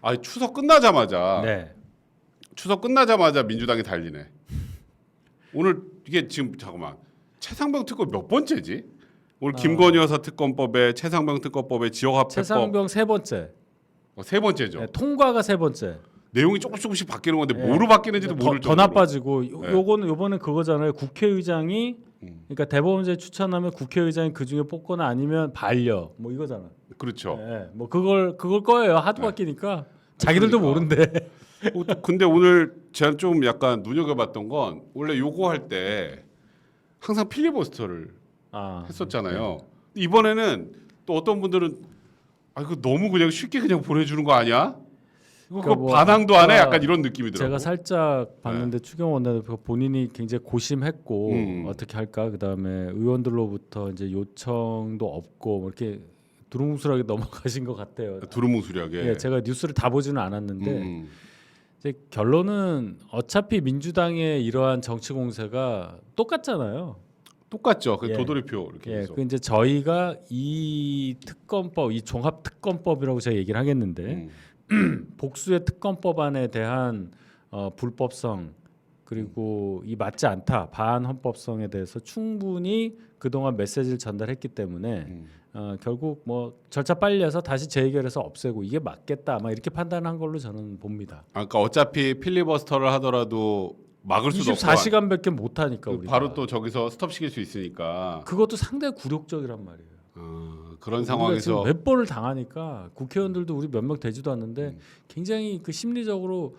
아 추석 끝나자마자 네. 추석 끝나자마자 민주당이 달리네. 오늘 이게 지금 잠깐만 최상병 특검 몇 번째지? 오늘 김건희 여사 특검법에 최상병 특검법에 지역화폐법 최상병 세 번째. 세 번째죠. 네, 통과가 세 번째. 내용이 조금씩 바뀌는 건데 네. 뭐로 바뀌는지도 모를 더 정도로. 나빠지고 네. 요거는 그거잖아요. 국회의장이 그러니까 대법원장이 추천하면 국회의장이 그 중에 뽑거나 아니면 반려 뭐 이거잖아. 그렇죠. 네, 뭐 그걸 거예요. 하도 바뀌니까 자기들도 그러니까. 모른대. 근데 오늘 제가 좀 약간 눈여겨봤던 건 원래 요거 할 때 항상 필리버스터를 했었잖아요. 이번에는 또 어떤 분들은 아 이거 너무 그냥 쉽게 그냥 보내주는 거 아니야? 이거 그러니까 뭐 반항도 안 해? 아까 약간 이런 느낌이더라고. 제가 살짝 봤는데 추경호 원내대표 본인이 굉장히 고심했고 어떻게 할까 그다음에 의원들로부터 이제 요청도 없고 뭐 이렇게 두루뭉술하게 넘어가신 것 같아요. 두루뭉술하게. 예, 제가 뉴스를 다 보지는 않았는데 이제 결론은 어차피 민주당의 이러한 정치 공세가 똑같잖아요. 똑같죠. 그 예. 도돌이표 이렇게 예, 해서. 그 이제 저희가 이 특검법, 이 종합 특검법이라고 제가 얘기를 하겠는데 복수의 특검법안에 대한 불법성 그리고 이 맞지 않다 반헌법성에 대해서 충분히 그동안 메시지를 전달했기 때문에 결국 뭐 절차 빨리 해서 다시 재의결해서 없애고 이게 맞겠다 아마 이렇게 판단한 걸로 저는 봅니다. 그러니까 어차피 필리버스터를 하더라도 막을 수도 없고 24시간밖에 못 하니까 우리가. 바로 또 저기서 스톱 시킬 수 있으니까 그것도 상당히 굴욕적이란 말이에요. 그런 우리가 상황에서 지금 몇 번을 당하니까 국회의원들도 우리 몇 명 되지도 않는데 굉장히 그 심리적으로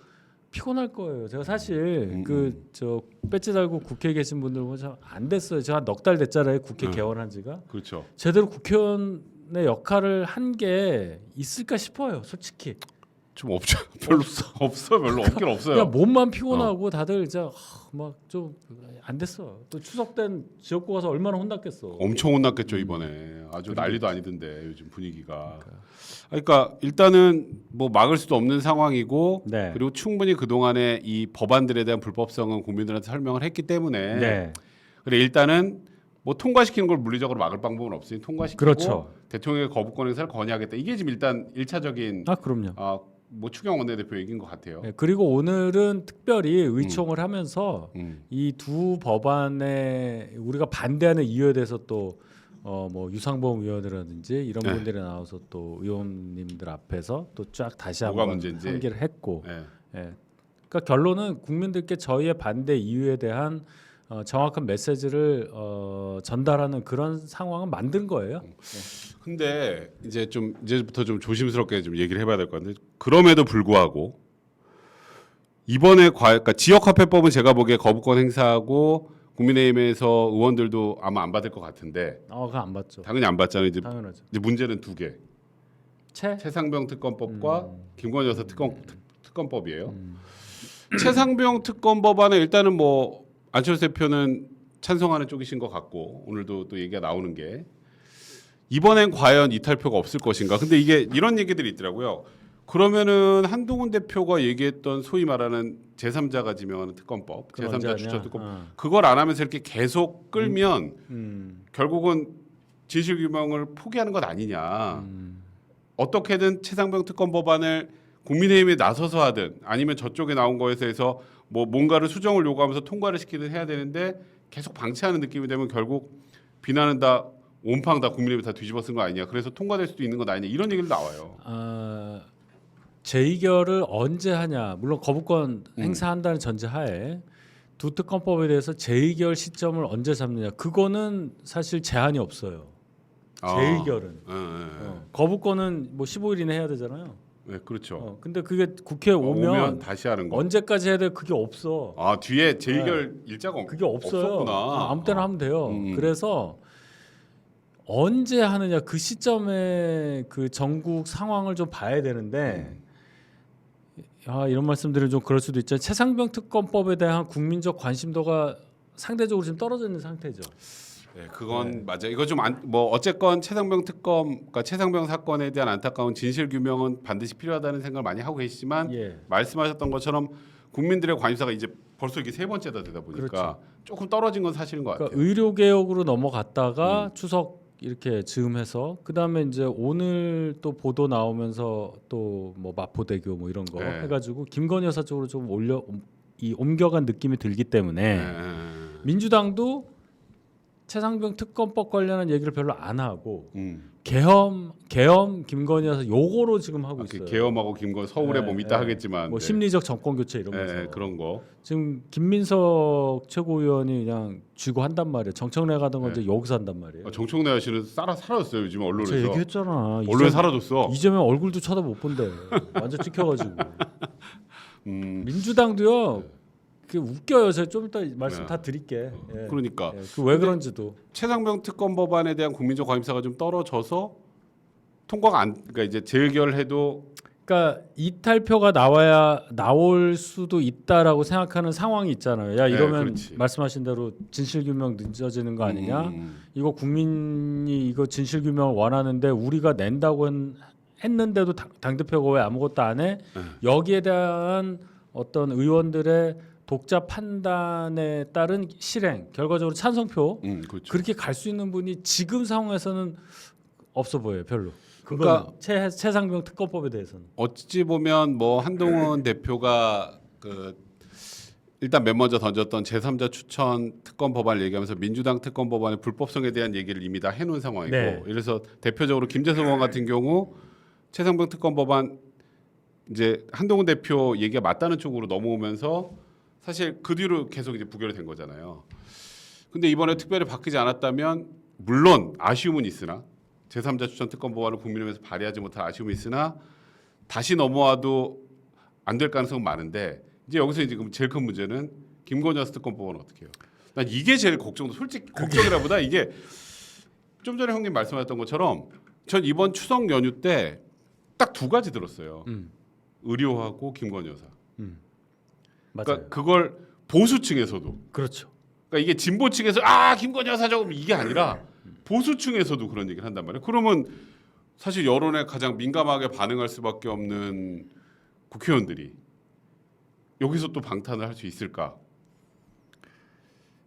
피곤할 거예요. 제가 사실 그 저 배지 달고 국회에 계신 분들 보면 참 안 됐어요. 제가 넉 달 됐잖아요. 국회 개원한 지가. 그렇죠. 제대로 국회의원의 역할을 한 게 있을까 싶어요. 솔직히. 좀 없죠. 별로 없어. 별로 없긴 없어요. 그냥 몸만 피곤하고 다들 이제 막 좀 안 됐어. 또 추석 땐 지역구 가서 얼마나 혼났겠어. 엄청 혼났겠죠 이번에. 아주 난리도 아니던데 요즘 분위기가. 그러니까 일단은 뭐 막을 수도 없는 상황이고 네. 그리고 충분히 그 동안에 이 법안들에 대한 불법성은 국민들한테 설명을 했기 때문에 네. 그래 일단은 뭐 통과시키는 걸 물리적으로 막을 방법은 없으니 통과시키고 그렇죠. 대통령의 거부권 행사를 건의하겠다. 이게 지금 일단 1차적인 그럼요. 뭐 추경 원내대표 얘기인 것 같아요. 네, 그리고 오늘은 특별히 의총을 하면서 이 두 법안에 우리가 반대하는 이유에 대해서 또 뭐 유상범 의원이라든지 이런 네. 분들이 나와서 또 의원님들 앞에서 또 쫙 다시 뭐가 한번 문제인지. 상기를 했고, 네. 예. 그러니까 결론은 국민들께 저희의 반대 이유에 대한 정확한 메시지를 전달하는 그런 상황을 만든 거예요. 근데 이제부터 좀 조심스럽게 좀 얘기를 해봐야 될 것 같은데 그럼에도 불구하고 이번에 그러니까 지역화폐법은 제가 보기에 거부권 행사하고 국민의힘에서 의원들도 아마 안 받을 것 같은데 그거 안 받죠. 당연히 안 받잖아요. 이제 당연하죠. 문제는 두 개. 최상병 특검법과 김건희 여사 특검법이에요. 최상병 특검법안에 일단은 뭐 안철수 대표는 찬성하는 쪽이신 것 같고 오늘도 또 얘기가 나오는 게 이번엔 과연 이탈표가 없을 것인가. 근데 이게 이런 얘기들이 있더라고요. 그러면은 한동훈 대표가 얘기했던 소위 말하는 제3자가 지명하는 특검법, 제3자 주처 특검 그걸 안 하면서 이렇게 계속 끌면 결국은 진실규명을 포기하는 것 아니냐. 어떻게든 최상병 특검 법안을 국민의힘에 나서서 하든 아니면 저쪽에 나온 거에서 해서 뭐 뭔가를 수정을 요구하면서 통과를 시키든 해야 되는데 계속 방치하는 느낌이 되면 결국 비난은 다 온팡 다 국민의힘이 다 뒤집어 쓴 거 아니냐. 그래서 통과될 수도 있는 것 아니냐. 이런 얘기를 나와요. 재의결을 언제 하냐. 물론 거부권 행사한다는 전제하에 두 특검법에 대해서 재의결 시점을 언제 잡느냐. 그거는 사실 제한이 없어요. 재의결은. 거부권은 뭐 15일 이내 해야 되잖아요. 네, 그렇죠. 근데 그게 국회에 오면 다시 하는 거. 언제까지 해야 돼? 그게 없어. 뒤에 재의결 일자가 그게 없어요. 없었구나. 아무 때나 하면 돼요. 그래서 언제 하느냐 그 시점에 그 전국 상황을 좀 봐야 되는데 이런 말씀드리면 좀 그럴 수도 있죠. 최상병 특검법에 대한 국민적 관심도가 상대적으로 지금 떨어져 있는 상태죠. 네, 그건 맞아요. 이거 좀 뭐 어쨌건 최상병 특검, 그러니까 최상병 사건에 대한 안타까운 진실 규명은 반드시 필요하다는 생각을 많이 하고 계시지만 말씀하셨던 것처럼 국민들의 관심사가 이제 벌써 이게 세 번째다 되다 보니까 조금 떨어진 건 사실인 것 같아요. 의료 개혁으로 넘어갔다가 추석 이렇게 즈음해서 그다음에 이제 오늘 또 보도 나오면서 또 뭐 마포대교 뭐 이런 거 네. 해가지고 김건희 여사 쪽으로 좀 옮겨간 느낌이 들기 때문에 네. 민주당도 최상병 특검법 관련한 얘기를 별로 안 하고 음. 계엄 김건희 여사 요거로 지금 하고 있어요. 계엄하고 김건 서울에 네, 뭐 이따 네. 하겠지만 뭐 네. 심리적 정권 교체 이러면서 네, 그런 거. 지금 김민석 최고위원이 그냥 쥐고 한단 말이에요. 정청래 가던 건 네. 이제 여기서 한단 말이에요. 정청래 아씨는 사라졌어요 요즘 제가 언론에서. 얘기했잖아. 언론에 사라졌어. 이재명 얼굴도 쳐다 못 본대. 완전 찍혀가지고. 음. 민주당도요. 그 웃겨요. 제가 좀 이따 말씀 네. 다 드릴게. 예. 그러니까 그왜 그런지도. 최상병 특검 법안에 대한 국민적 관심사가 좀 떨어져서 통과가 안, 그러니까 이제 재결해도 그러니까 이탈표가 나올 수도 있다라고 생각하는 상황이 있잖아요. 야 이러면 그렇지. 말씀하신 대로 진실규명 늦어지는 거 아니냐? 음. 이거 국민이 이거 진실규명을 원하는데 우리가 낸다고 했는데도 당 대표가 왜 아무것도 안 해? 여기에 대한 어떤 의원들의 독자 판단에 따른 실행, 결과적으로 찬성표 그렇죠. 그렇게 갈 수 있는 분이 지금 상황에서는 없어 보여요, 별로. 그러니까 최상병 특검법에 대해서는. 어찌 보면 뭐 한동훈 대표가 그 일단 맨 먼저 던졌던 제3자 추천 특검 법안을 얘기하면서 민주당 특검 법안의 불법성에 대한 얘기를 이미 다 해놓은 상황이고 네. 이래서 대표적으로 김재성 의원 같은 경우 최상병 특검 법안 이제 한동훈 대표 얘기가 맞다는 쪽으로 넘어오면서 사실 그 뒤로 계속 이제 부결이 된 거잖아요. 근데 이번에 특별히 바뀌지 않았다면 물론 아쉬움은 있으나 제3자 추천 특검 법안을 국민의힘에서 발의하지 못할 아쉬움이 있으나 다시 넘어와도 안 될 가능성은 많은데 이제 여기서 지금 제일 큰 문제는 김건희 여사 특검 법안은 어떻게 해요? 난 이게 제일 걱정도 솔직히 걱정이라보다 이게 좀 전에 형님 말씀하셨던 것처럼 전 이번 추석 연휴 때 딱 두 가지 들었어요. 의료하고 김건희 여사. 맞아요. 그러니까 그걸 보수층에서도 그렇죠. 그러니까 이게 진보층에서 김건희 여사 저거 이게 아니라 보수층에서도 그런 얘기를 한단 말이에요. 그러면 사실 여론에 가장 민감하게 반응할 수밖에 없는 국회의원들이 여기서 또 방탄을 할 수 있을까?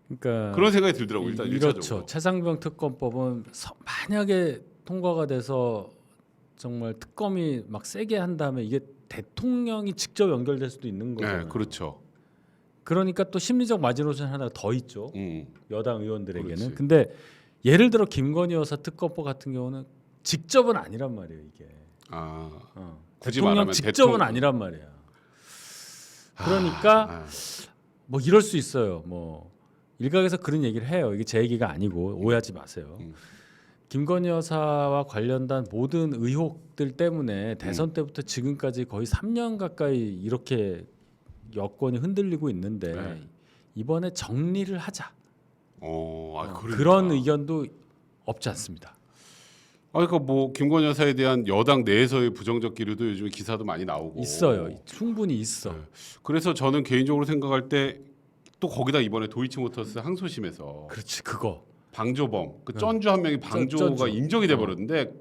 그러니까 그런 생각이 들더라고요. 일단 그렇죠. 일차적으로. 최상병 특검법은 만약에 통과가 돼서 정말 특검이 막 세게 한 다음에 이게 대통령이 직접 연결될 수도 있는 거잖아요. 네, 그렇죠. 그러니까 또 심리적 마지노선 하나가 더 있죠. 여당 의원들에게는. 그렇지. 근데 예를 들어 김건희 여사 특검법 같은 경우는 직접은 아니란 말이에요, 이게. 굳이 대통령 말하면 직접은 대통령. 아니란 말이야. 그러니까 뭐 이럴 수 있어요. 뭐 일각에서 그런 얘기를 해요. 이게 제 얘기가 아니고 오해하지 마세요. 김건희 여사와 관련된 모든 의혹들 때문에 대선 때부터 지금까지 거의 3년 가까이 이렇게 여권이 흔들리고 있는데 네. 이번에 정리를 하자. 그러니까. 그런 의견도 없지 않습니다. 그러니까 뭐 김건희 여사에 대한 여당 내에서의 부정적 기류도 요즘 기사도 많이 나오고 있어요. 충분히 있어. 네. 그래서 저는 개인적으로 생각할 때 또 거기다 이번에 도이치모터스 항소심에서 그렇지 그거. 방조범 그 쩐주 한 명이 방조가 쩐주. 인정이 돼 버렸는데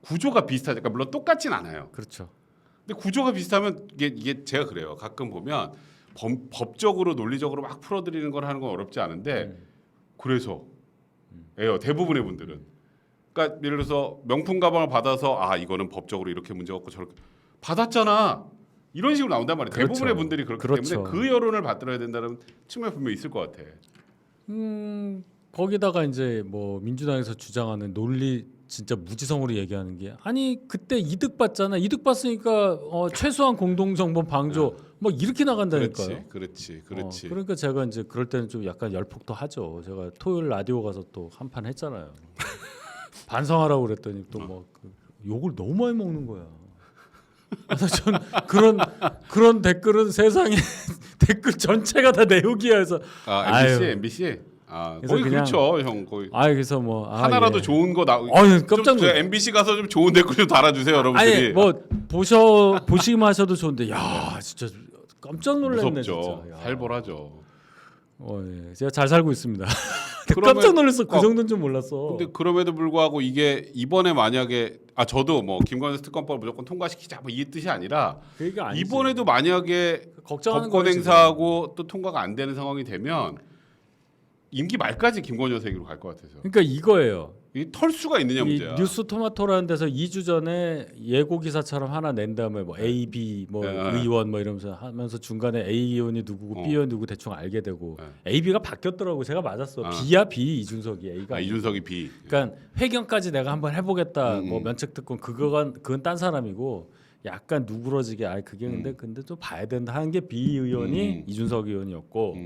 구조가 비슷하니까 물론 똑같진 않아요. 그렇죠. 근데 구조가 비슷하면 이게 제가 그래요. 가끔 보면 법적으로 논리적으로 막 풀어드리는 걸 하는 건 어렵지 않은데 그래서 대부분의 분들은 그러니까 예를 들어서 명품 가방을 받아서 이거는 법적으로 이렇게 문제가 없고 저렇게 받았잖아. 이런 식으로 나온단 말이에요. 그렇죠. 대부분의 분들이 그렇기 그렇죠. 때문에 그 여론을 받들어야 된다는 측면이 분명히 있을 것 같아. 거기다가 이제 뭐 민주당에서 주장하는 논리 진짜 무지성으로 얘기하는 게 아니 그때 이득 봤잖아. 이득 봤으니까 최소한 공동 정보 방조 뭐 이렇게 나간다니까요. 그렇지. 그러니까 제가 이제 그럴 때는 좀 약간 열폭도 하죠. 제가 토요일 라디오 가서 또 한 판 했잖아요. 반성하라고 그랬더니 또 뭐 욕을 너무 많이 먹는 거야. 그래서 전 그런 댓글은 세상에 댓글 전체가 다 내 욕이야. 그래서 MBC. 그래서 거기 그냥- 그렇죠, 형. 거기 그래서 뭐 하나라도 예. 좋은 거 깜짝 놀랐. MBC 가서 좀 좋은 댓글 좀 달아주세요, 여러분들이. 아니 뭐 보시기만 하셔도 좋은데 야 진짜 깜짝 놀랐네 무섭죠. 진짜. 야. 살벌하죠. 예. 제가 잘 살고 있습니다. 그러면- 깜짝 놀랐어. 그 정도는 좀 몰랐어. 근데 그럼에도 불구하고 이게 이번에 만약에 저도 뭐 김건희 특검법 무조건 통과시키자 뭐 이 뜻이 아니라 그 얘기가 아니지. 이번에도 만약에 걱정하는 법권 거지. 행사하고 또 통과가 안 되는 상황이 되면 임기 말까지 김건희 여사 얘기로 갈 것 같아서. 그러니까 이거예요. 이 털수가 있느냐 이 문제야. 뉴스 토마토라는 데서 2주 전에 예고 기사처럼 하나 낸 다음에 뭐 A, B 뭐 의원 뭐 이러면서 하면서 중간에 A 의원이 누구고 B 의원 누구 대충 알게 되고 A, B가 바뀌었더라고. 제가 맞았어. B야 B 이준석이 A가. 이준석이 B. 그러니까 회견까지 내가 한번 해보겠다. 뭐 면책 특권 그건 딴 사람이고 약간 누그러지게 그게 근데 좀 봐야 된다 하는 게 B 의원이 이준석 의원이었고.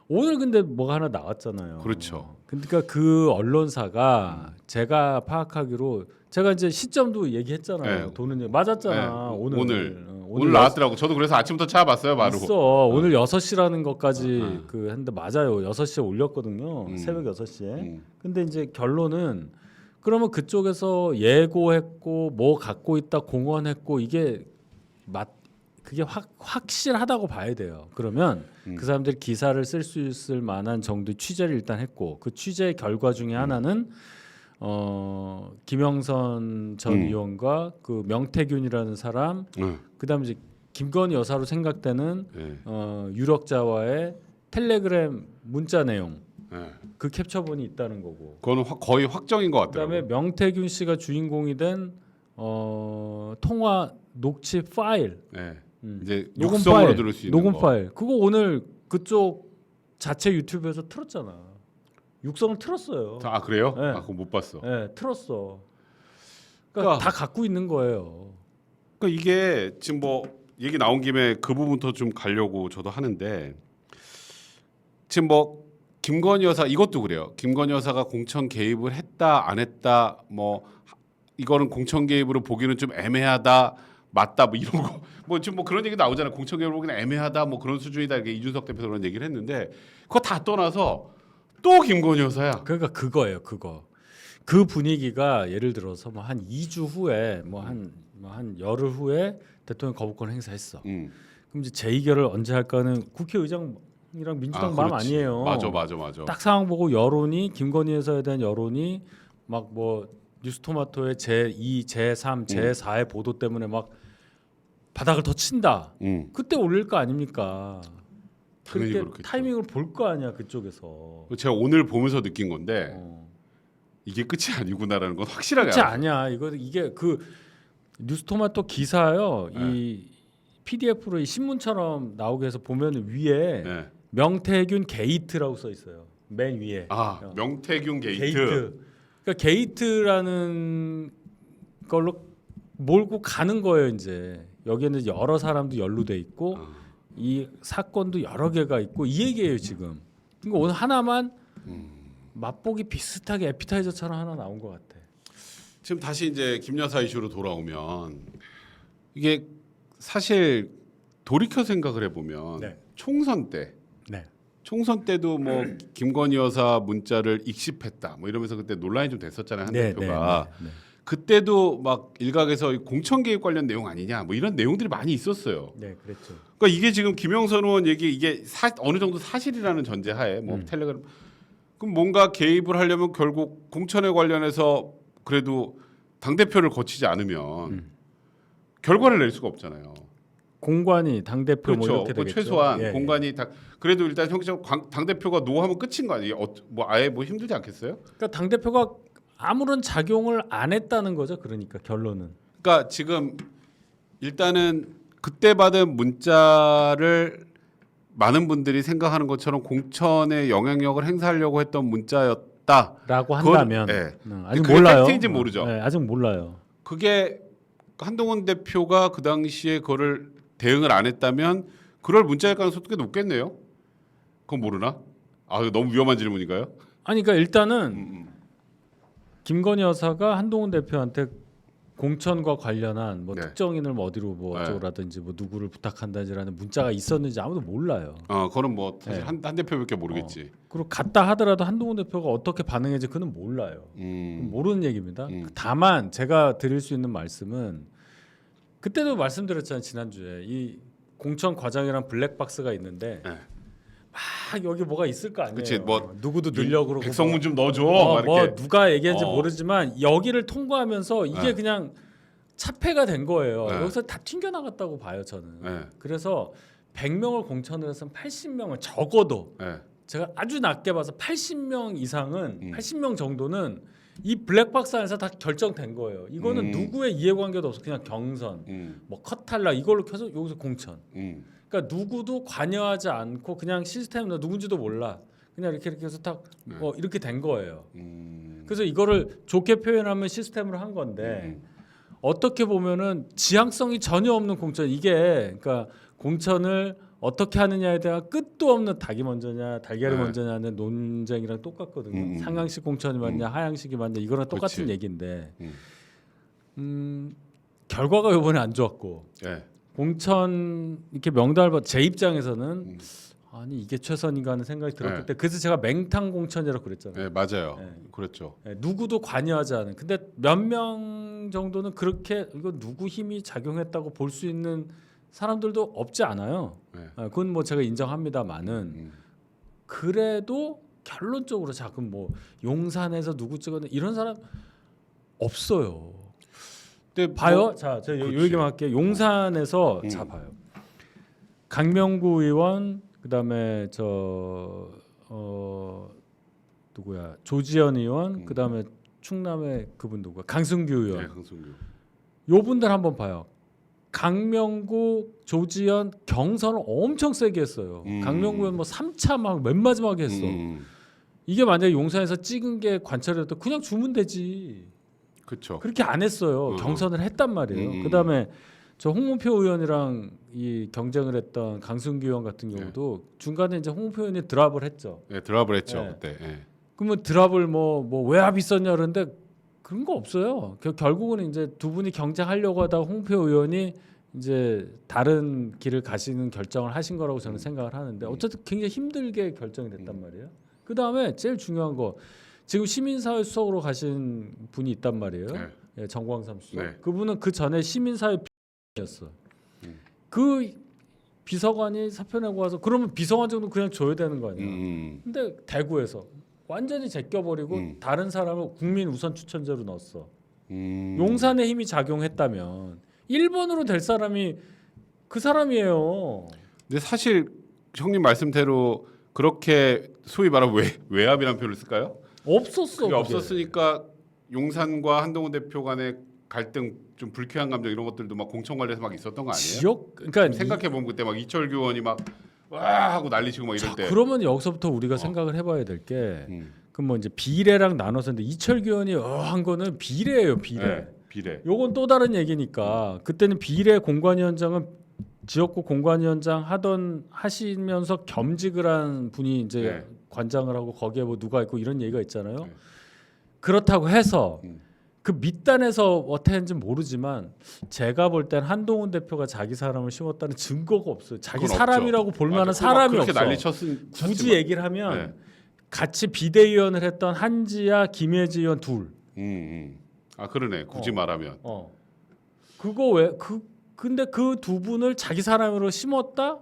오늘 근데 뭐가 하나 나왔잖아요. 그렇죠. 그러니까 그 언론사가 제가 파악하기로 제가 이제 시점도 얘기했잖아요. 네. 도는 맞았잖아. 네. 오늘 나왔더라고. 저도 그래서 아침부터 찾아봤어요. 바로. 있어. 오늘 6시라는 것까지 그 했는데 맞아요. 6시에 올렸거든요. 새벽 6시에. 근데 이제 결론은 그러면 그쪽에서 예고했고 뭐 갖고 있다 공언했고 이게 그게 확실하다고 봐야 돼요. 그러면 그 사람들이 기사를 쓸 수 있을 만한 정도의 취재를 일단 했고 그 취재 결과 중에 하나는 김영선 전 의원과 그 명태균이라는 사람 그다음에 이제 김건희 여사로 생각되는 유력자와의 텔레그램 문자 내용 그 캡처본이 있다는 거고 그거는 거의 확정인 것 같더라고요. 그다음에 명태균 씨가 주인공이 된 통화 녹취 파일 이제 녹음 육성으로 파일, 들을 수 있는 녹음 거. 파일 그거 오늘 그쪽 자체 유튜브에서 틀었잖아. 육성을 틀었어요. 그래요? 네. 그거 못 봤어. 네, 틀었어. 그러니까 다 갖고 있는 거예요. 그러니까 이게 지금 뭐 얘기 나온 김에 그 부분부터 좀 가려고 저도 하는데 지금 뭐 김건희 여사 이것도 그래요. 김건희 여사가 공천 개입을 했다 안 했다 뭐 이거는 공천 개입으로 보기는 좀 애매하다 맞다 뭐 이런 거 뭐 지금 뭐 그런 얘기 나오잖아요. 공천 개입으로 보기는 애매하다 뭐 그런 수준이다 이렇게 이준석 대표도 그런 얘기를 했는데 그거 다 떠나서 또 김건희 여사야. 그러니까 그거예요. 그 분위기가 예를 들어서 뭐 한 2주 후에 뭐 한 열흘 후에 대통령 거부권 행사했어. 그럼 이제 재의결을 언제 할까는 국회의장이랑 민주당 마음 그렇지. 아니에요. 맞아. 딱 상황 보고 여론이 김건희 여사에 대한 여론이 막 뭐 뉴스토마토의 제2, 제3, 제4의 보도 때문에 막 바닥을 더 친다. 그때 올릴 거 아닙니까? 당연히 그렇게 그렇겠죠. 타이밍을 볼 거 아니야 그쪽에서. 제가 오늘 보면서 느낀 건데 이게 끝이 아니구나라는 건 확실하게 그렇지 알았어요. 아니야. 이게 그 뉴스토마토 기사요. 이 PDF로 이 신문처럼 나오게 해서 보면 위에 명태균 게이트라고 써 있어요. 맨 위에. 명태균 게이트. 그러니까 게이트라는 걸로 몰고 가는 거예요. 이제 여기에는 여러 사람도 연루돼 있고 이 사건도 여러 개가 있고 이 얘기예요 지금. 그러니까 오늘 하나만 맛보기 비슷하게 에피타이저처럼 하나 나온 것 같아. 지금 다시 이제 김 여사 이슈로 돌아오면 이게 사실 돌이켜 생각을 해보면 총선 때도 뭐 김건희 여사 문자를 익십했다 뭐 이러면서 그때 논란이 좀 됐었잖아요 한 대표가. 그때도 막 일각에서 공천 개입 관련 내용 아니냐 뭐 이런 내용들이 많이 있었어요. 네, 그랬죠. 그러니까 이게 지금 김영선 의원 얘기 이게 어느 정도 사실이라는 전제하에 뭐 텔레그램 그럼 뭔가 개입을 하려면 결국 공천에 관련해서 그래도 당 대표를 거치지 않으면 결과를 낼 수가 없잖아요. 공관이 당 대표 그렇죠. 뭐 이렇게 되겠죠. 최소한 공관이 그래도 일단 형식 당 대표가 노하면 끝인 거 아니에요? 뭐 아예 뭐 힘들지 않겠어요? 그러니까 당 대표가 아무런 작용을 안 했다는 거죠. 그러니까 결론은. 그러니까 지금 일단은 그때 받은 문자를 많은 분들이 생각하는 것처럼 공천에 영향력을 행사하려고 했던 문자였다라고 한다면 아직 그게 몰라요. 팩트인지 모르죠. 아직 몰라요. 그게 한동훈 대표가 그 당시에 그거를 대응을 안 했다면 그럴 문자일 가능성이 꽤 높겠네요. 그건 모르나? 이거 너무 위험한 질문인가요? 아니 그러니까 일단은 김건희 여사가 한동훈 대표한테 공천과 관련한 뭐 특정인을 뭐 어디로 뭐 어쩌라든지 뭐 누구를 부탁한다지라는 문자가 있었는지 아무도 몰라요. 그거는 뭐 사실 한 대표밖에 모르겠지. 그리고 갔다 하더라도 한동훈 대표가 어떻게 반응했는지 그는 몰라요. 모르는 얘기입니다. 다만 제가 드릴 수 있는 말씀은 그때도 말씀드렸잖아요. 지난주에 이 공천 과정이란 블랙박스가 있는데 막 여기 뭐가 있을 거 아니에요. 그치, 뭐 누구도 늘려고 그러고 백성문 좀 넣어줘. 뭐 누가 얘기했는지 모르지만 여기를 통과하면서 이게 그냥 차폐가 된 거예요. 여기서 다 튕겨나갔다고 봐요 저는. 그래서 100명을 공천을 해서 80명을 적어도 제가 아주 낮게 봐서 80명 이상은 80명 정도는 이 블랙박스 안에서 다 결정된 거예요. 이거는 음. 누구의 이해관계도 없어. 그냥 경선, 뭐 컷탈락 이걸로 켜서 여기서 공천. 그러니까 누구도 관여하지 않고 그냥 시스템 누군지도 몰라. 그냥 이렇게 해서 딱 이렇게 된 거예요. 그래서 이거를 좋게 표현하면 시스템으로 한 건데 어떻게 보면은 지향성이 전혀 없는 공천. 이게 그러니까 공천을 어떻게 하느냐에 대한 끝도 없는 닭이 먼저냐 달걀이 네. 먼저냐는 논쟁이랑 똑같거든요. 상향식 공천이 맞냐 하향식이 맞냐 이거랑 똑같은 그치. 얘기인데 결과가 이번에 안 좋았고 네. 공천 이렇게 명단을 제 입장에서는 아니 이게 최선인가 하는 생각이 들었기 네. 때문에 그래서 제가 맹탕 공천이라고 그랬잖아요. 네, 맞아요. 네. 그렇죠. 네, 누구도 관여하지 않은. 근데 몇 명 정도는 그렇게 이거 누구 힘이 작용했다고 볼 수 있는 사람들도 없지 않아요. 네. 그건 뭐 제가 인정합니다만은 그래도 결론적으로 자금 뭐 용산에서 누구 찍었는 이런 사람 없어요. 근데 봐요. 뭐, 자, 제가 요 그치. 얘기만 할게요. 용산에서 자 봐요. 강명구 의원 그다음에 누구야 조지현 의원 그다음에 충남의 그분 누구야 강승규 의원. 네, 강승규. 요 분들 한번 봐요. 강명구, 조지현 경선을 엄청 세게 했어요. 강명구 의원 뭐 3차 막 맨 마지막에 했어. 이게 만약에 용산에서 찍은 게 관철이었던 그냥 주면 되지. 그렇죠. 그렇게 안 했어요. 경선을 했단 말이에요. 그다음에 저 홍문표 의원이랑 이 경쟁을 했던 강승규 의원 같은 경우도 중간에 이제 홍문표 의원이 드랍을 했죠. 네, 드랍을 했죠 네. 그때. 네. 그러면 드랍을 뭐 외압 있었냐 그러는데 그런 거 없어요. 결국은 이제 두 분이 경쟁하려고 하다가 홍표 의원이 이제 다른 길을 가시는 결정을 하신 거라고 저는 생각을 하는데 어쨌든 굉장히 힘들게 결정이 됐단 말이에요. 그 다음에 제일 중요한 거 지금 시민사회 수석으로 가신 분이 있단 말이에요. 네. 예, 정광삼 수석. 네. 그분은 그 전에 시민사회 비서관이었어. 그 비서관이 사표 내고 와서 그러면 비서관 정도 그냥 줘야 되는 거 아니야. 근데 대구에서 완전히 제껴버리고 다른 사람을 국민 우선 추천제로 넣었어. 용산의 힘이 작용했다면 1번으로 될 사람이 그 사람이에요. 근데 사실 형님 말씀대로 그렇게 소위 말하면 외압이라는 표현을 쓸까요? 없었어. 그게 그게. 없었으니까 용산과 한동훈 대표 간의 갈등 좀 불쾌한 감정 이런 것들도 막 공천 관련해서 막 있었던 거 아니에요? 지역 그러니까 생각해 보면 그때 막 이철규 의원이 막 와 하고 난리치고 막 이럴 때. 그러면 여기서부터 우리가 생각을 해봐야 될 게 그럼 뭐 이제 비례랑 나눠서인데 이철규 의원이 한 거는 비례예요, 비례. 네, 비례. 요건 또 다른 얘기니까 그때는 비례 공관위원장은 지역구 공관위원장 하시면서 겸직을 한 분이 이제 네. 관장을 하고 거기에 뭐 누가 있고 이런 얘기가 있잖아요. 네. 그렇다고 해서 그 밑단에서 어떻게 했는지 모르지만 제가 볼 땐 한동훈 대표가 자기 사람을 심었다는 증거가 없어요. 자기 그건 사람이라고 볼 만한 사람이 그렇게 없어. 난리쳤은 굳이 얘기를 하면 네. 같이 비대위원을 했던 한지아, 김혜지 의원 둘. 아 그러네. 굳이 말하면. 그거 왜 근데 그 두 분을 자기 사람으로 심었다?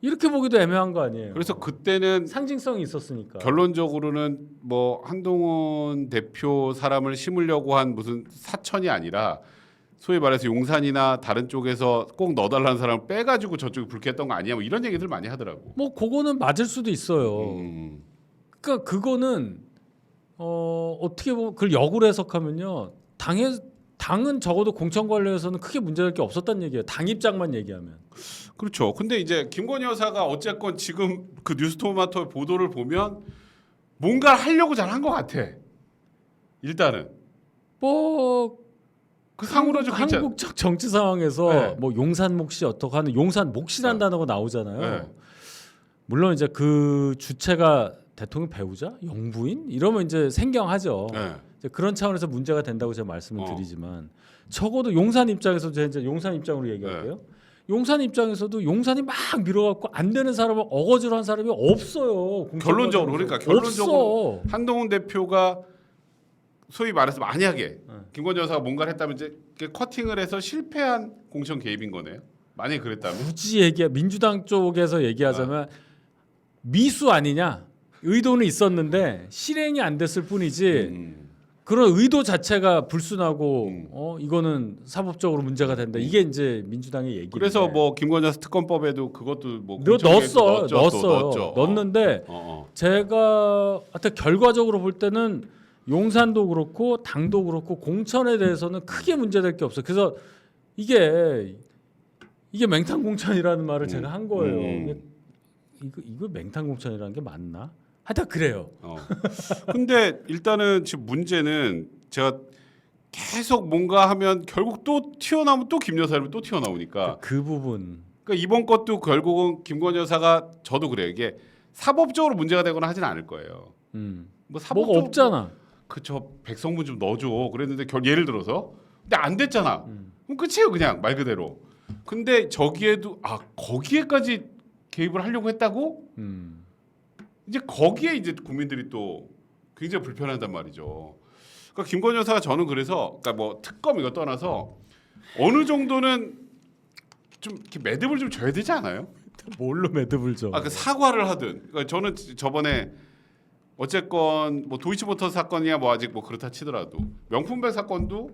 이렇게 보기도 애매한 거 아니에요. 그래서 그때는 상징성이 있었으니까. 결론적으로는 뭐 한동훈 대표 사람을 심으려고 한 무슨 사천이 아니라 소위 말해서 용산이나 다른 쪽에서 꼭 넣어달라는 사람을 빼가지고 저쪽에 불쾌했던 거 아니야? 뭐 이런 얘기들 많이 하더라고. 뭐 그거는 맞을 수도 있어요. 그러니까 그거는 어떻게 보면 그걸 역으로 해석하면요. 당은 적어도 공천 관련해서는 크게 문제될 게 없었다는 얘기예요. 당 입장만 얘기하면. 그렇죠. 근데 이제 김건희 여사가 어쨌건 지금 그 뉴스토마토의 보도를 보면 뭔가를 하려고 잘 한 것 같아. 일단은 뭐 그 상으로 좀 그렇지 않- 한국적 정치 상황에서 네. 뭐 용산 몫이 어떻게 하는 용산 몫이란다는 거 나오잖아요. 네. 물론 이제 그 주체가 대통령 배우자, 영부인 이러면 이제 생경하죠. 네. 이제 그런 차원에서 문제가 된다고 제가 말씀을 드리지만 적어도 용산 입장에서 제가 이제 용산 입장으로 얘기할게요. 용산 입장에서도 용산이 막 밀어갖고 안 되는 사람을 어거지로 한 사람이 없어요. 결론적으로 그러니까 결론적으로 없어. 한동훈 대표가 소위 말해서 만약에 김건희 여사가 뭔가를 했다면 이제 이렇게 커팅을 해서 실패한 공천 개입인 거네요. 만약에 그랬다면 굳이 민주당 쪽에서 얘기하자면 미수 아니냐? 의도는 있었는데 실행이 안 됐을 뿐이지 그런 의도 자체가 불순하고 이거는 사법적으로 문제가 된다. 이게 이제 민주당의 얘기인데. 그래서 뭐 김건희 여사 특검법에도 그것도 뭐 넣었어요. 넣었죠. 넣었는데 제가 하여튼 결과적으로 볼 때는 용산도 그렇고 당도 그렇고 공천에 대해서는 크게 문제될 게 없어. 그래서 이게 맹탕 공천이라는 말을 제가 한 거예요. 이거 맹탕 공천이라는 게 맞나? 하여튼 그래요. 근데 일단은 지금 문제는 제가 계속 뭔가 하면 결국 또 튀어나오면 또 김 여사 이러면 또 튀어나오니까 그 부분. 그러니까 이번 것도 결국은 김건 여사가 저도 그래요. 이게 사법적으로 문제가 되거나 하진 않을 거예요. 뭐 뭐가 없잖아. 그쵸. 백성문 좀 넣어줘. 그랬는데 예를 들어서 근데 안 됐잖아. 그럼 끝이에요. 그냥 말 그대로. 근데 저기에도 거기에까지 개입을 하려고 했다고? 이제 거기에 이제 국민들이 또 굉장히 불편하단 말이죠. 그러니까 김건 여사가 저는 그래서 그러니까 뭐 특검 이거 떠나서 어느 정도는 좀 이렇게 매듭을 좀 줘야 되지 않아요? 뭘로 매듭을 줘? 그 사과를 하든. 그러니까 저는 저번에 어쨌건 뭐 도이치모터 사건이야 뭐 아직 뭐 그렇다 치더라도 명품백 사건도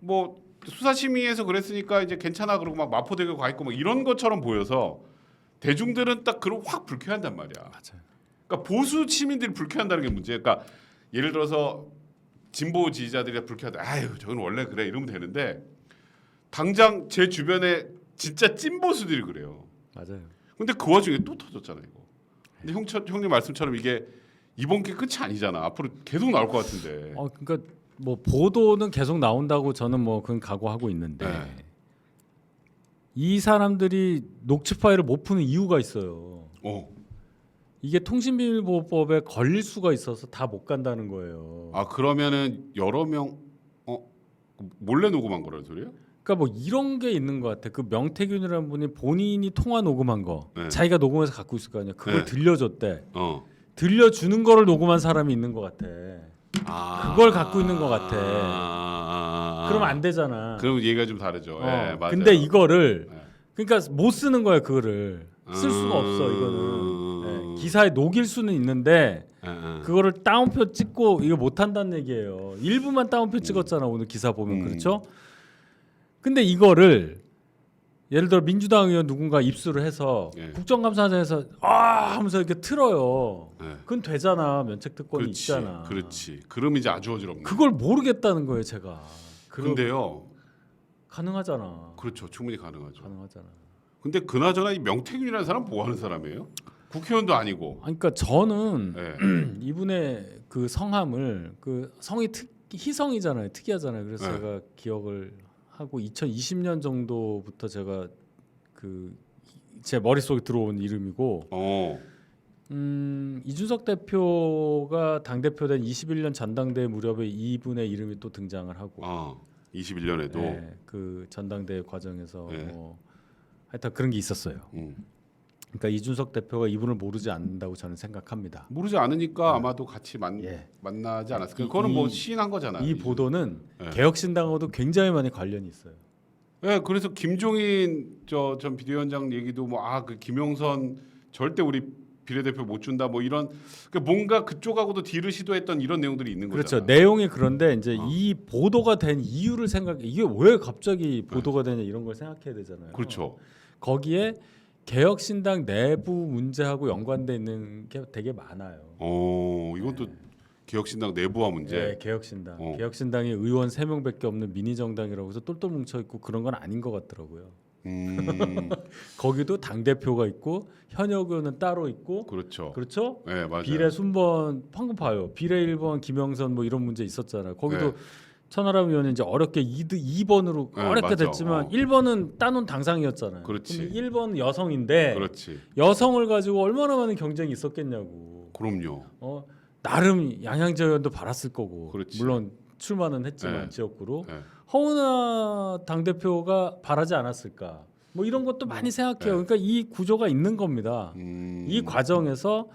뭐 수사심의에서 그랬으니까 이제 괜찮아 그러고 막 마포대교 가 있고 막 이런 것처럼 보여서 대중들은 딱 그걸 확 불쾌한단 말이야. 맞아요. 그러니까 보수 시민들이 불쾌한다는 게 문제예요. 그러니까 예를 들어서 진보 지지자들이 불쾌하다. 아유, 저건 원래 그래 이러면 되는데 당장 제 주변에 진짜 찐보수들이 그래요. 맞아요. 근데 그 와중에 또 터졌잖아요, 이거. 근데 형님 말씀처럼 이게 이번 게 끝이 아니잖아. 앞으로 계속 나올 것 같은데. 그러니까 뭐 보도는 계속 나온다고 저는 뭐 그건 각오하고 있는데 이 사람들이 녹취 파일을 못 푸는 이유가 있어요. 이게 통신비밀보호법에 걸릴 수가 있어서 다 못 간다는 거예요. 그러면은 여러 명 몰래 녹음한 거라는 소리예요? 그러니까 뭐 이런 게 있는 것 같아. 그 명태균이라는 분이 본인이 통화 녹음한 거 자기가 녹음해서 갖고 있을 거 아니야. 그걸 들려줬대. 들려주는 거를 녹음한 사람이 있는 것 같아. 그걸 갖고 있는 것 같아. 그러면 안 되잖아. 그럼 얘기가 좀 다르죠. 맞아요. 근데 이거를 그러니까 못 쓰는 거야. 그거를 쓸 수가 없어. 이거는 기사에 녹일 수는 있는데 그거를 따옴표 찍고 이거 못 한다는 얘기예요. 일부만 따옴표 찍었잖아. 오늘 기사 보면 그렇죠? 근데 이거를 예를 들어 민주당 의원 누군가 입수를 해서 국정감사장에서 하면서 이렇게 틀어요. 그건 되잖아. 면책특권이 있잖아. 그렇지. 그럼 이제 아주 어지럽네. 그걸 모르겠다는 거예요, 제가. 근데요. 가능하잖아. 그렇죠. 충분히 가능하죠. 가능하잖아. 근데 그나저나 이 명태균이라는 사람 뭐 하는 사람이에요? 국회의원도 아니고. 그러니까 저는 이분의 그 성함을 그 성이 희성이잖아요. 특이하잖아요. 그래서 제가 기억을 하고 2020년 정도부터 제가 그 제 머릿속에 들어온 이름이고 이준석 대표가 당대표된 21년 전당대회 무렵에 이분의 이름이 또 등장을 하고 21년에도 그 전당대회 과정에서 뭐 하여튼 그런 게 있었어요. 그러니까 이준석 대표가 이분을 모르지 않는다고 저는 생각합니다. 모르지 않으니까 아마도 같이 만나지 않았을까요? 그거는 뭐 시인한 거잖아요. 이 보도는 개혁신당하고도 굉장히 많이 관련이 있어요. 그래서 김종인 전 비대위원장 얘기도 뭐 그 김용선 절대 우리 비례대표 못 준다 뭐 이런 뭔가 그쪽하고도 딜을 시도했던 이런 내용들이 있는 거죠. 그렇죠. 내용이 그런데 이제 이 보도가 된 이유를 이게 왜 갑자기 보도가 되냐 이런 걸 생각해야 되잖아요. 그렇죠. 거기에 개혁신당 내부 문제하고 연관돼 있는 게 되게 많아요. 이건 또 개혁신당 내부화 문제. 개혁신당. 개혁신당이 의원 3명밖에 없는 미니 정당이라고 해서 똘똘 뭉쳐 있고 그런 건 아닌 것 같더라고요. 거기도 당 대표가 있고 현역 의원은 따로 있고. 그렇죠. 그렇죠? 네, 맞아요. 비례 순번 방금 봐요. 비례 1번 김영선 뭐 이런 문제 있었잖아요. 거기도 천하람 의원이 이제 어렵게 2번으로 어렵게 됐지만 1번은 따놓은 당상이었잖아요. 그렇지. 1번 여성인데 그렇지. 여성을 가지고 얼마나 많은 경쟁이 있었겠냐고. 그럼요. 나름 양양재 의원도 바랐을 거고. 그렇지. 물론 출마는 했지만 지역구로. 허은하 당대표가 바라지 않았을까. 뭐 이런 것도 많이 생각해요. 그러니까 이 구조가 있는 겁니다. 이 과정에서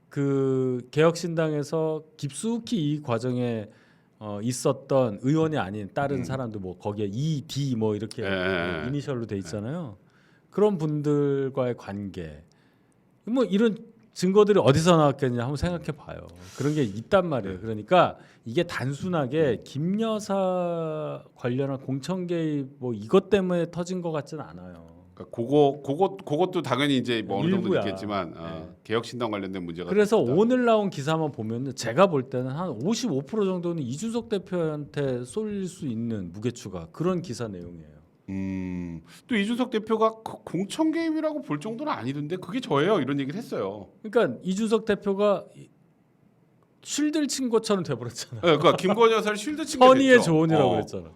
그 개혁신당에서 깊숙이 이 과정에 있었던 의원이 아닌 다른 사람들 뭐 거기에 E, D 뭐 이렇게 이니셜로 돼 있잖아요. 그런 분들과의 관계 뭐 이런 증거들이 어디서 나왔겠냐 한번 생각해 봐요. 그런 게 있단 말이에요. 그러니까 이게 단순하게 김 여사 관련한 공천 개입 뭐 이것 때문에 터진 것 같지는 않아요. 그러니까 그것도 당연히 이제 뭐 어느 정도 일부야. 있겠지만 개혁신당 관련된 문제가 그래서 있다. 오늘 나온 기사만 보면 제가 볼 때는 한 55% 정도는 이준석 대표한테 쏠릴 수 있는 무게추가 그런 기사 내용이에요. 또 이준석 대표가 공천 개입이라고 볼 정도는 아니던데 그게 저예요 이런 얘기를 했어요. 그러니까 이준석 대표가 쉴드를 친 것처럼 돼버렸잖아. 네, 그러니까 김건희 여사를 쉴드 친 선의의 거죠. 조언이라고 그랬잖아.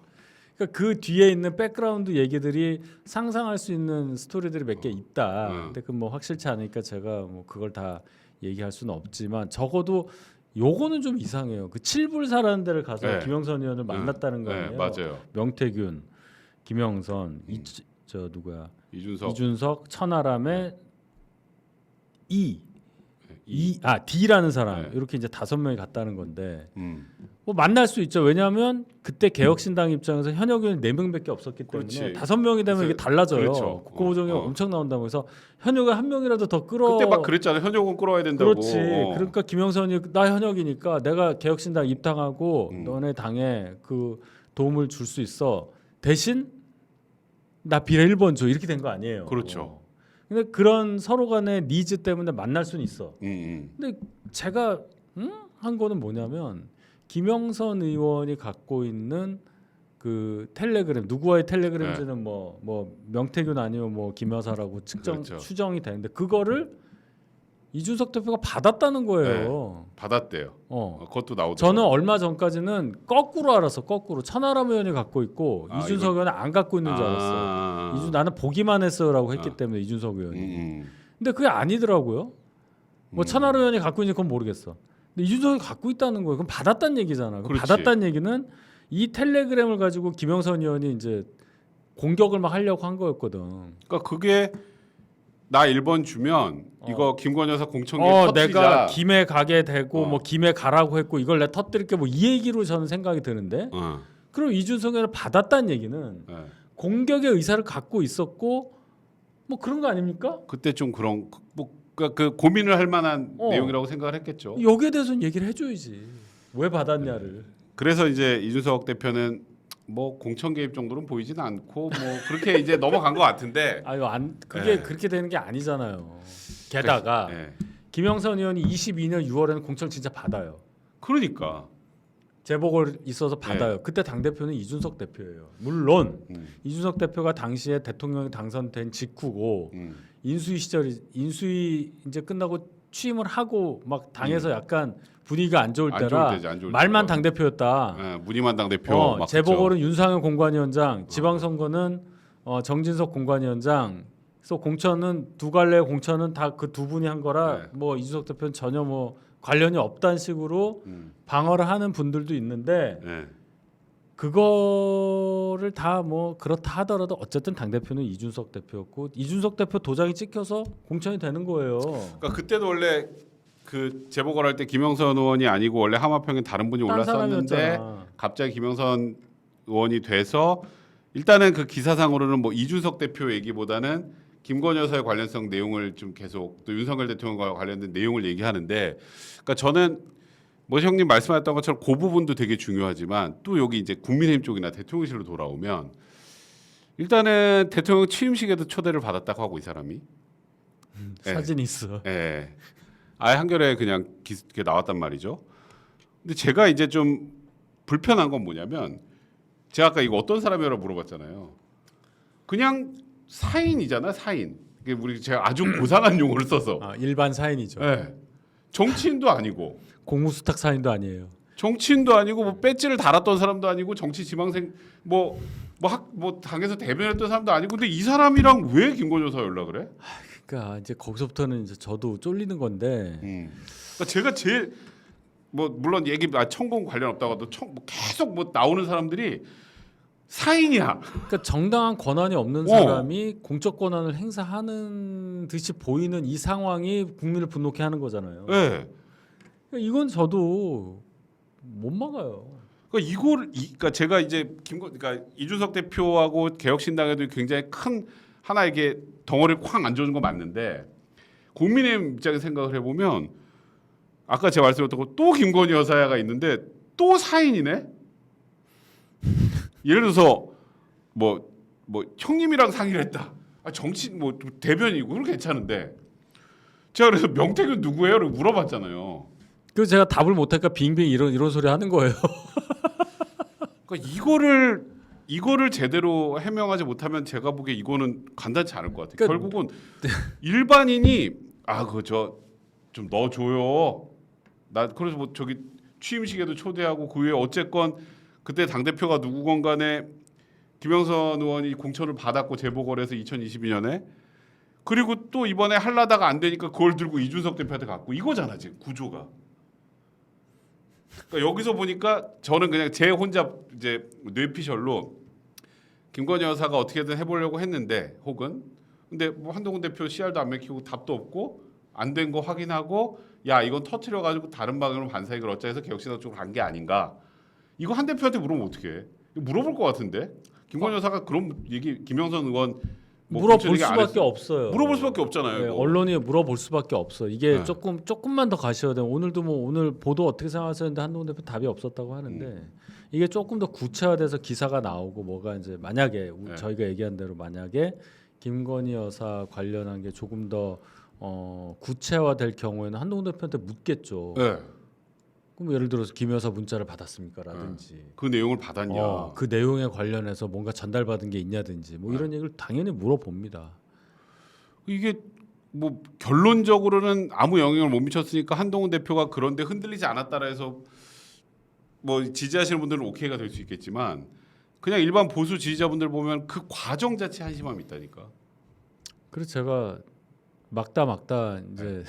그러니까 그 뒤에 있는 백그라운드 얘기들이 상상할 수 있는 스토리들이 몇 개 있다. 근데 그 뭐 확실치 않으니까 제가 뭐 그걸 다 얘기할 수는 없지만 적어도 요거는 좀 이상해요. 그 칠불사라는 데를 가서 네. 김영선 의원을 만났다는 거 아니에요? 네, 맞아요. 명태균, 김영선, 저 누구야? 이준석, 천하람의 D라는 사람 네. 이렇게 이제 5명이 갔다는 건데 음. 뭐 만날 수 있죠. 왜냐하면 그때 개혁신당 입장에서 현역 의원이 4명밖에 없었기 때문에 그렇지. 5명이 되면 이게 달라져요. 그렇죠. 국고보정이 엄청 나온다고 해서 현역을 한 명이라도 더 끌어. 그때 막 그랬잖아요. 현역은 끌어야 된다고. 그렇지. 그러니까 김영선이 나 현역이니까 내가 개혁신당 입당하고 너네 당에 그 도움을 줄 수 있어. 대신 나 비례 1번 줘. 이렇게 된 거 아니에요. 그렇죠. 근데 그런 서로 간의 니즈 때문에 만날 수는 있어. 근데 제가 한 거는 뭐냐면 김영선 의원이 갖고 있는 그 텔레그램 누구와의 텔레그램인지는 뭐 명태균 아니면 뭐 김여사라고 그렇죠. 추정이 되는데 그거를 이준석 대표가 받았다는 거예요. 받았대요. 그것도 나오더라고요. 저는 얼마 전까지는 거꾸로 알았어. 거꾸로 천하람 의원이 갖고 있고 이준석 의원은 안 갖고 있는 줄 알았어. 나는 보기만 했어라고 했기 때문에 이준석 의원이. 근데 그게 아니더라고요. 뭐 천하람 의원이 갖고 있는지 그건 모르겠어. 근데 이준석이 갖고 있다는 거예요. 그럼 받았다는 얘기잖아. 그럼 받았다는 얘기는 이 텔레그램을 가지고 김영선 의원이 이제 공격을 막 하려고 한 거였거든. 그러니까 그게 나 1번 주면 이거 김건희 여사 공천계 터뜨리자. 내가 김에 가게 되고 뭐 김에 가라고 했고 이걸 내가 터뜨릴게 뭐 이 얘기로 저는 생각이 드는데 그럼 이준석 의원을 받았다는 얘기는 공격의 의사를 갖고 있었고 뭐 그런 거 아닙니까? 그때 좀 그런 그 고민을 할 만한 내용이라고 생각을 했겠죠. 여기에 대해서는 얘기를 해줘야지. 왜 받았냐를. 그래서 이제 이준석 대표는 뭐 공천 개입 정도는 보이지는 않고 뭐 그렇게 이제 넘어간 것 같은데. 그게 그렇게 되는 게 아니잖아요. 게다가 김영선 의원이 22년 6월에는 공천 진짜 받아요. 그러니까 재보궐 있어서 받아요. 그때 당 대표는 이준석 대표예요. 물론 이준석 대표가 당시에 대통령이 당선된 직후고 인수위 이제 끝나고 취임을 하고 막 당에서 약간 분위기가 안 좋을 때라 말만 당 대표였다. 무늬만 당 대표. 재보궐은 윤상현 공관위원장, 지방선거는 정진석 공관위원장. 그래서 공천은 두 갈래 공천은 다 그 두 분이 한 거라 뭐 이준석 대표는 전혀 뭐 관련이 없다는 식으로 방어를 하는 분들도 있는데 그거를 다 뭐 그렇다 하더라도 어쨌든 당 대표는 이준석 대표였고 이준석 대표 도장이 찍혀서 공천이 되는 거예요. 그러니까 그때도 원래 그 재보궐 할 때 김영선 의원이 아니고 원래 하마평에 다른 분이 올랐었는데 갑자기 김영선 의원이 돼서 일단은 그 기사상으로는 뭐 이준석 대표 얘기보다는 김건희 여사의 관련성 내용을 좀 계속 또 윤석열 대통령과 관련된 내용을 얘기하는데, 그러니까 저는 뭐 형님 말씀하셨던 것처럼 그 부분도 되게 중요하지만 또 여기 이제 국민의힘 쪽이나 대통령실로 돌아오면 일단은 대통령 취임식에도 초대를 받았다고 하고 이 사람이 사진이 있어. 아예 한겨레 그냥 이렇게 나왔단 말이죠. 근데 제가 이제 좀 불편한 건 뭐냐면 제가 아까 이거 어떤 사람이라고 물어봤잖아요. 그냥 사인이잖아, 사인. 이게 우리 제가 아주 고상한 용어를 써서 일반 사인이죠. 정치인도 아니고 공무수탁 사인도 아니에요. 정치인도 아니고 뭐 배지를 달았던 사람도 아니고 정치 지망생 뭐 당에서 대변했던 사람도 아니고 근데 이 사람이랑 왜 김건희 여사 연락을 해? 그러니까 이제 거기서부터는 이제 저도 쫄리는 건데. 그러니까 제가 제일 뭐 물론 얘기 천공 관련 없다고 해도 계속 뭐 나오는 사람들이 사인이야. 그러니까 정당한 권한이 없는 사람이 공적 권한을 행사하는 듯이 보이는 이 상황이 국민을 분노케 하는 거잖아요. 네. 그러니까 이건 저도 못 막아요. 그러니까 그러니까 제가 이제 그러니까 이준석 대표하고 개혁신당에도 굉장히 큰 하나 이게 덩어리를 쾅 앉아준 거 맞는데 국민의힘 입장에서 생각을 해보면 아까 제가 말씀드렸던 거 또 김건희 여사가 있는데 또 사인이네. 예를 들어서 뭐 형님이랑 상의를 했다. 정치 뭐 대변이고 그럼 괜찮은데 제가 그래서 명태균 누구예요? 라고 물어봤잖아요. 그래서 제가 답을 못하니까 빙빙 이런 소리 하는 거예요. 그러니까 이거를 제대로 해명하지 못하면 제가 보기에 이거는 간단치 않을 것 같아요. 그러니까, 결국은 일반인이 그거 저 좀 넣어줘요. 나 그래서 뭐 저기 취임식에도 초대하고 그 외에 어쨌건 그때 당 대표가 누구건 간에 김영선 의원이 공천을 받았고 재보궐해서 2022년에 그리고 또 이번에 하려다가 안 되니까 그걸 들고 이준석 대표한테 갖고 이거잖아 지금 구조가. 그러니까 여기서 보니까 저는 그냥 제 혼자 이제 뇌피셜로 김건희 여사가 어떻게든 해보려고 했는데 혹은 근데 뭐 한동훈 대표 CR도 안 맥히고 답도 없고 안 된 거 확인하고 야 이건 터트려 가지고 다른 방향으로 반사이익을 얻자 해서 개혁신당 쪽으로 간 게 아닌가. 이거 한 대표한테 물으면 어떡해. 물어볼 것 같은데 김건희 여사가 그런 얘기 김영선 의원 뭐 물어볼 수밖에 없어요. 물어볼 수밖에 없잖아요. 네, 이거. 언론이 물어볼 수밖에 없어. 이게 네. 조금만 더 가셔야 돼요. 오늘도 뭐 오늘 보도 어떻게 생각하셨는데 한동훈 대표 답이 없었다고 하는데 이게 조금 더 구체화돼서 기사가 나오고 뭐가 이제 만약에 네. 저희가 얘기한 대로 만약에 김건희 여사 관련한 게 조금 더 구체화될 경우에는 한동훈 대표한테 묻겠죠. 네. 그럼 예를 들어서 김 여사 문자를 받았습니까라든지 그 내용을 받았냐. 그 내용에 관련해서 뭔가 전달받은 게 있냐든지 뭐 이런 얘기를 당연히 물어봅니다. 이게 뭐 결론적으로는 아무 영향을 못 미쳤으니까 한동훈 대표가 그런데 흔들리지 않았다라 해서 뭐 지지하시는 분들은 오케이가 될 수 있겠지만 그냥 일반 보수 지지자분들 보면 그 과정 자체 한심함이 있다니까. 그래서 제가 막다 이제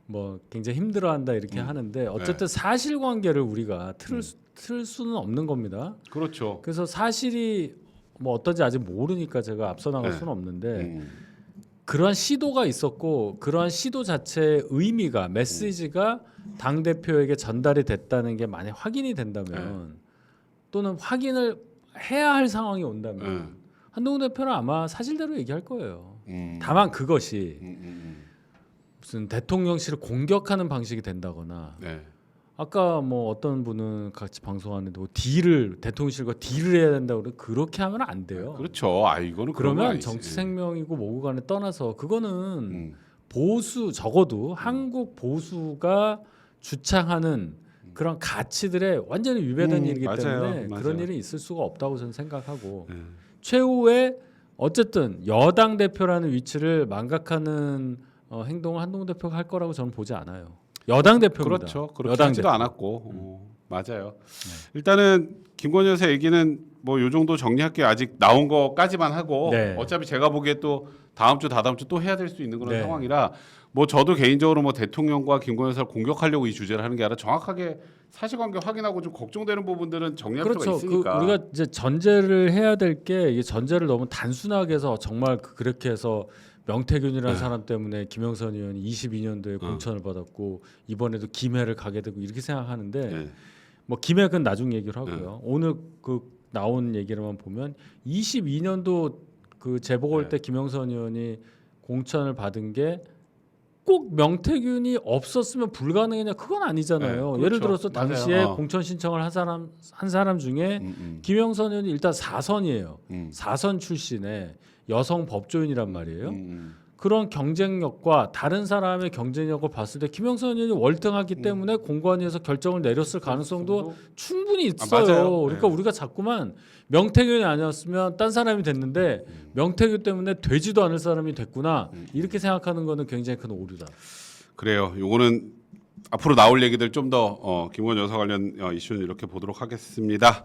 뭐 굉장히 힘들어한다 이렇게 하는데 어쨌든 사실관계를 우리가 틀 수는 없는 겁니다. 그렇죠. 그래서 사실이 뭐 어떤지 아직 모르니까 제가 앞서 나갈 네. 수는 없는데 그러한 시도가 있었고 그러한 시도 자체의 의미가 메시지가 당 대표에게 전달이 됐다는 게 만약 확인이 된다면 또는 확인을 해야 할 상황이 온다면 한동훈 대표는 아마 사실대로 얘기할 거예요. 다만 그것이 무슨 대통령실을 공격하는 방식이 된다거나 네. 아까 뭐 어떤 분은 같이 방송하는데 뭐 대통령실과 딜을 해야 된다고 그렇게 하면 안 돼요. 그렇죠. 이거는 그런 건 그러면 아니지. 정치 생명이고 뭐고 간에 떠나서 그거는 보수 적어도 한국 보수가 주창하는 그런 가치들에 완전히 위배된 일이기 때문에 그런 일이 있을 수가 없다고 저는 생각하고 최후의 어쨌든 여당 대표라는 위치를 망각하는 행동을 한동훈 대표가 할 거라고 저는 보지 않아요. 여당 대표입니다. 그렇죠. 그렇게 여당 하지도 대표. 않았고 맞아요. 일단은 김건희 여사 얘기는 뭐 요 정도 정리할게요. 아직 나온 거까지만 하고 네. 어차피 제가 보기에 또 다음 주 다다음 주 또 해야 될 수 있는 그런 네. 상황이라 뭐 저도 개인적으로 뭐 대통령과 김건희 여사를 공격하려고 이 주제를 하는 게 아니라 정확하게 사실관계 확인하고 좀 걱정되는 부분들은 정리할 필요가 그렇죠. 있으니까. 우리가 이제 전제를 해야 될 게 이게 전제를 너무 단순하게 해서 정말 그렇게 해서 명태균이라는 사람 때문에 김영선 의원이 22년도에 공천을 받았고 이번에도 김해를 가게 되고 이렇게 생각하는데 뭐 김해는 나중 얘기를 하고요. 오늘 그 나온 얘기로만 보면 22년도 그 재보궐 때 김영선 의원이 공천을 받은 게 꼭 명태균이 없었으면 불가능했냐 그건 아니잖아요. 그렇죠. 예를 들어서 당시에 맞아요. 공천 신청을 한 사람 중에 김영선 의원이 일단 4선이에요. 4선 출신의 여성 법조인이란 말이에요. 그런 경쟁력과 다른 사람의 경쟁력을 봤을 때 김영선 의원이 월등하기 때문에 공관위에서 결정을 내렸을 가능성도 충분히 있어요. 맞아요. 그러니까 우리가 자꾸만 명태균이 아니었으면 딴 사람이 됐는데 명태균 때문에 되지도 않을 사람이 됐구나 이렇게 생각하는 거는 굉장히 큰 오류다. 그래요. 요거는 앞으로 나올 얘기들 좀 더 김건희 여사 관련 이슈는 이렇게 보도록 하겠습니다.